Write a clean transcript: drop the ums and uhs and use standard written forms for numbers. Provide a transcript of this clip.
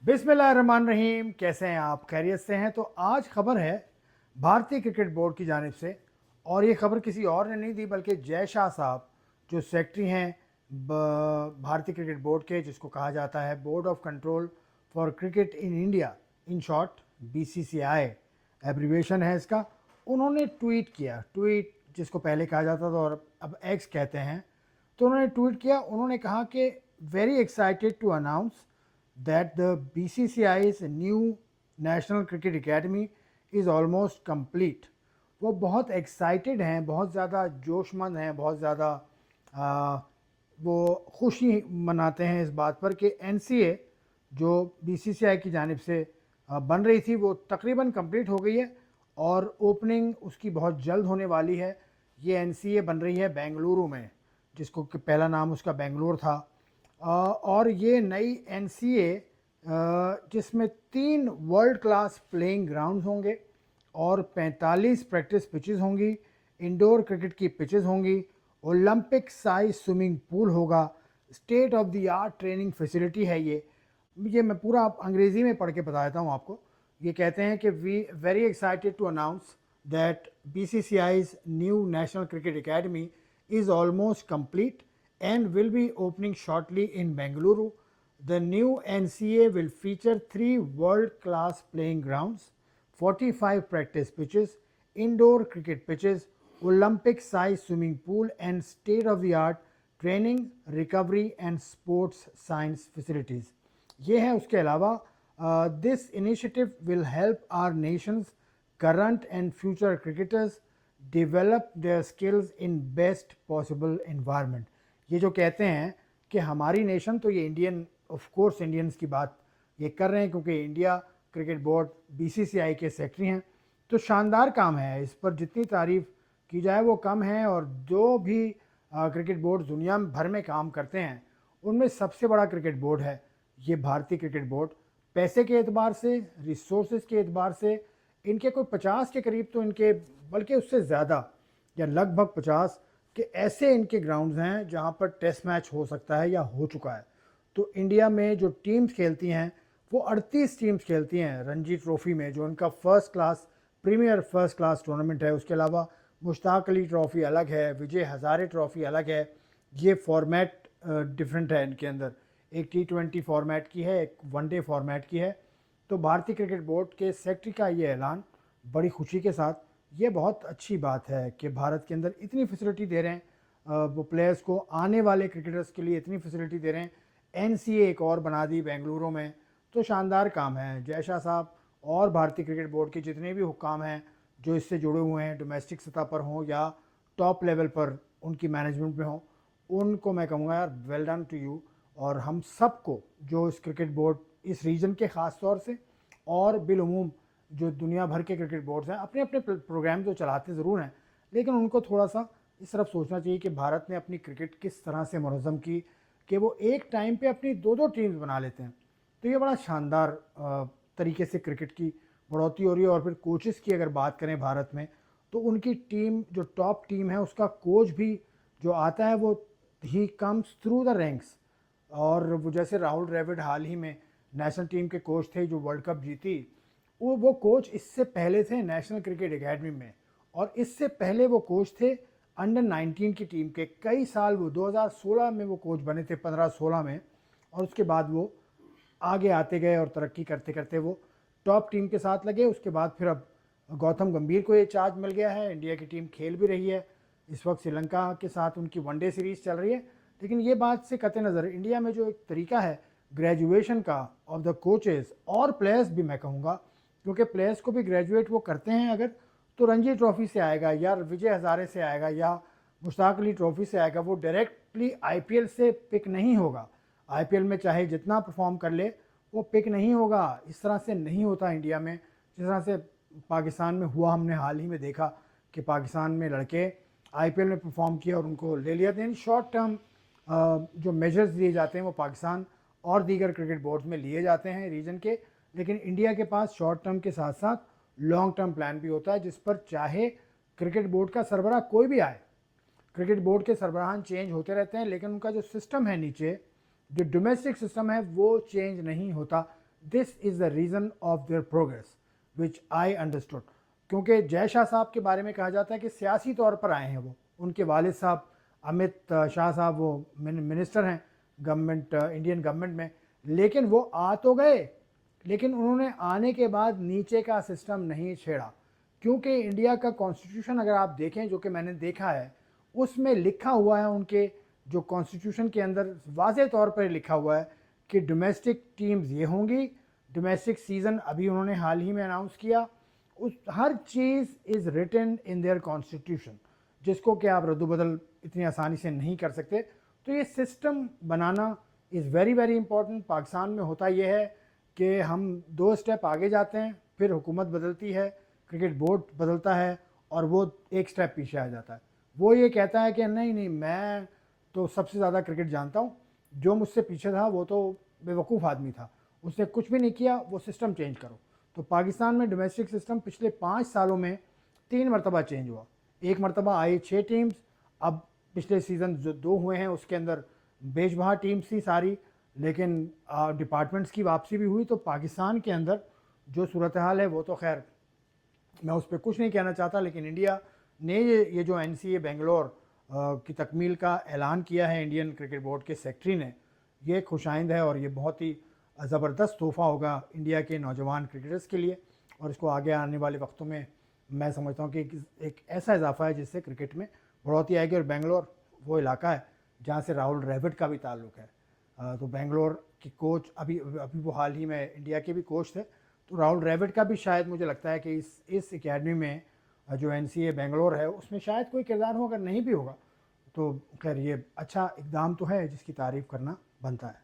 बिस्मिल्लाहिर्रहमानिर्रहीम। कैसे हैं आप? खैरियत से हैं? तो आज खबर है भारतीय क्रिकेट बोर्ड की जानिब से, और ये खबर किसी और ने नहीं दी बल्कि जय शाह साहब जो सेक्रेटरी हैं भारतीय क्रिकेट बोर्ड के, जिसको कहा जाता है board of control for cricket in India, in short BCCI abbreviation है इसका। उन्होंने ट्वीट किया, ट्वीट जिसको पहले कहा जाता था और अब एक्स कहते हैं। तो उन्होंने ट्वीट किया, उन्होंने कहा कि very excited to announce that the BCCI's new National Cricket Academy is almost complete। वो बहुत एक्साइटेड हैं, बहुत ज़्यादा जोशमंद हैं, बहुत ज़्यादा वो खुशी मनाते हैं इस बात पर कि NCA जो BCCI की जानिब से बन रही थी वो तकरीबन कंप्लीट हो गई है और ओपनिंग उसकी बहुत जल्द होने वाली है। ये NCA बन रही है बेंगलुरु में, जिसको कि पहला नाम उसका बेंगलोर था। और ये नई NCA जिसमें 3 वर्ल्ड क्लास प्लेइंग ग्राउंड्स होंगे और 45 प्रैक्टिस पिचेस होंगी, इंडोर क्रिकेट की पिचेस होंगी, ओलंपिक साइज स्विमिंग पूल होगा, state of the art training facility है। ये मैं पूरा अंग्रेज़ी में पढ़ के बता देता हूँ आपको। ये कहते हैं कि we very excited to announce that BCCI's new national cricket academy is almost complete and will be opening shortly in Bengaluru. The new NCA will feature 3 world-class playing grounds, 45 practice pitches, indoor cricket pitches, Olympic-sized swimming pool and state-of-the-art training, recovery and sports science facilities. ये है। उसके अलावा this initiative will help our nation's current and future cricketers develop their skills in best possible environment। ये जो कहते हैं कि हमारी नेशन, तो ये इंडियन, ऑफ कोर्स इंडियंस की बात ये कर रहे हैं क्योंकि इंडिया क्रिकेट बोर्ड BCCI के सेक्रेटरी हैं। तो शानदार काम है, इस पर जितनी तारीफ़ की जाए वो कम है। और जो भी क्रिकेट बोर्ड दुनिया भर में काम करते हैं उनमें सबसे बड़ा क्रिकेट बोर्ड है ये भारतीय क्रिकेट बोर्ड। पैसे के एतबार से, रिसोर्सेज के एतबार से इनके कोई 50 के करीब, तो इनके बल्कि उससे ज़्यादा या लगभग 50 के ऐसे इनके ग्राउंड्स हैं जहां पर टेस्ट मैच हो सकता है या हो चुका है। तो इंडिया में जो टीम्स खेलती हैं वो 38 टीम्स खेलती हैं रणजी ट्रॉफ़ी में, जो उनका first class premier first class tournament है। उसके अलावा मुश्ताक अली ट्रॉफ़ी अलग है, विजय हज़ारे ट्रॉफ़ी अलग है। ये फॉर्मेट डिफरेंट है इनके अंदर, एक T20 फॉर्मेट की है, एक वनडे फॉर्मेट की है। तो भारतीय क्रिकेट बोर्ड के सेक्रेटरी का ये ऐलान बड़ी खुशी के साथ, ये बहुत अच्छी बात है कि भारत के अंदर इतनी फैसिलिटी दे रहे हैं वो प्लेयर्स को, आने वाले क्रिकेटर्स के लिए इतनी फैसिलिटी दे रहे हैं। NCA एक और बना दी बेंगलुरु में, तो शानदार काम है। जय शाह साहब और भारतीय क्रिकेट बोर्ड के जितने भी हुक्काम हैं जो इससे जुड़े हुए हैं, डोमेस्टिक सतह पर हों या टॉप लेवल पर उनकी मैनेजमेंट में हों, उनको मैं कहूँगा यार वेल डन टू यू। और हम सबको जो इस क्रिकेट बोर्ड, इस रीजन के ख़ास तौर से और बिलउमूम जो दुनिया भर के क्रिकेट बोर्ड्स हैं, अपने अपने प्रोग्राम तो चलाते ज़रूर हैं, लेकिन उनको थोड़ा सा इस तरफ सोचना चाहिए कि भारत ने अपनी क्रिकेट किस तरह से मुनज़्ज़म की कि वो एक टाइम पे अपनी 2-2 टीम्स बना लेते हैं। तो ये बड़ा शानदार तरीके से क्रिकेट की बढ़ोतरी हो रही है। और फिर कोचेस की अगर बात करें भारत में, तो उनकी टीम जो टॉप टीम है उसका कोच भी जो आता है वो he comes through the ranks. और वो जैसे राहुल द्रविड़ हाल ही में नेशनल टीम के कोच थे जो वर्ल्ड कप जीती, वो कोच इससे पहले थे नेशनल क्रिकेट एकेडमी में, और इससे पहले वो कोच थे अंडर 19 की टीम के। कई साल वो 2016 में वो कोच बने थे, 15-16 में, और उसके बाद वो आगे आते गए और तरक्की करते करते वो टॉप टीम के साथ लगे। उसके बाद फिर अब गौतम गंभीर को ये चार्ज मिल गया है। इंडिया की टीम खेल भी रही है, इस वक्त श्रीलंका के साथ उनकी वनडे सीरीज़ चल रही है। लेकिन ये बात से कतई नज़र, इंडिया में जो एक तरीका है ग्रेजुएशन का ऑफ द कोचेज़ और प्लेयर्स भी, मैं कहूँगा, क्योंकि प्लेयर्स को भी ग्रेजुएट वो करते हैं अगर, तो रणजी ट्रॉफ़ी से आएगा या विजय हज़ारे से आएगा या मुश्ताक अली ट्रॉफ़ी से आएगा, वो डायरेक्टली IPL से पिक नहीं होगा। IPL में चाहे जितना परफॉर्म कर ले वो पिक नहीं होगा। इस तरह से नहीं होता इंडिया में, जिस तरह से पाकिस्तान में हुआ। हमने हाल ही में देखा कि पाकिस्तान में लड़के IPL में परफॉर्म किया और उनको ले लिया। इन शॉर्ट टर्म जो मेजर्स दिए जाते हैं वो पाकिस्तान और दीगर क्रिकेट बोर्ड्स में लिए जाते हैं रीजन के, लेकिन इंडिया के पास शॉर्ट टर्म के साथ साथ लॉन्ग टर्म प्लान भी होता है, जिस पर चाहे क्रिकेट बोर्ड का सरबराह कोई भी आए, क्रिकेट बोर्ड के सरबराहान चेंज होते रहते हैं, लेकिन उनका जो सिस्टम है नीचे, जो डोमेस्टिक सिस्टम है वो चेंज नहीं होता। This is the reason of their progress which I understood. क्योंकि जय शाह साहब के बारे में कहा जाता है कि सियासी तौर पर आए हैं वो, उनके वालिद साहब अमित शाह साहब वो मिनिस्टर हैं गवर्नमेंट, इंडियन गवर्नमेंट में, लेकिन वो आ तो गए, लेकिन उन्होंने आने के बाद नीचे का सिस्टम नहीं छेड़ा। क्योंकि इंडिया का कॉन्स्टिट्यूशन अगर आप देखें, जो कि मैंने देखा है, उसमें लिखा हुआ है, उनके जो कॉन्स्टिट्यूशन के अंदर वाज़ेह तौर पर लिखा हुआ है कि डोमेस्टिक टीम्स ये होंगी, डोमेस्टिक सीज़न अभी उन्होंने हाल ही में अनाउंस किया, उस हर चीज़ is written in their constitution, जिसको कि आप रद्दबदल इतनी आसानी से नहीं कर सकते। तो ये system banana is very very important. Pakistan में होता यह है कि हम 2 स्टेप आगे जाते हैं, फिर हुकूमत बदलती है, क्रिकेट बोर्ड बदलता है, और वो 1 स्टेप पीछे आ जाता है। वो ये कहता है कि नहीं नहीं, मैं तो सबसे ज़्यादा क्रिकेट जानता हूँ, जो मुझसे पीछे था वो तो बेवकूफ़ आदमी था, उसने कुछ भी नहीं किया, वो सिस्टम चेंज करो। तो पाकिस्तान में डोमेस्टिक सिस्टम पिछले 5 सालों में 3 मरतबा चेंज हुआ। एक मरतबा आई 6 टीम्स, अब पिछले सीज़न जो 2 हुए हैं उसके अंदर बेशबहा टीम्स थी सारी, लेकिन डिपार्टमेंट्स की वापसी भी हुई। तो पाकिस्तान के अंदर जो सूरत हाल है वो तो खैर मैं उस पर कुछ नहीं कहना चाहता, लेकिन इंडिया ने ये जो NCA बेंगलोर की तकमील का ऐलान किया है इंडियन क्रिकेट बोर्ड के सेक्रेटरी ने, ये खुशाइंद है और ये बहुत ही ज़बरदस्त तोहफ़ा होगा इंडिया के नौजवान क्रिकेटर्स के लिए। और इसको आगे आने वाले वक्तों में मैं समझता हूँ कि एक ऐसा इजाफा है जिससे क्रिकेट में बढ़ोतरी आएगी। और बेंगलोर वो इलाका है जहाँ से राहुल द्रविड़ का भी ताल्लुक़ है। तो बेंगलोर की कोच अभी अभी वो हाल ही में इंडिया के भी कोच थे, तो राहुल द्रविड़ का भी शायद मुझे लगता है कि इस एकेडमी में जो NCA बेंगलोर है उसमें शायद कोई किरदार हो, अगर नहीं भी होगा तो खैर ये अच्छा इकदाम तो है जिसकी तारीफ़ करना बनता है।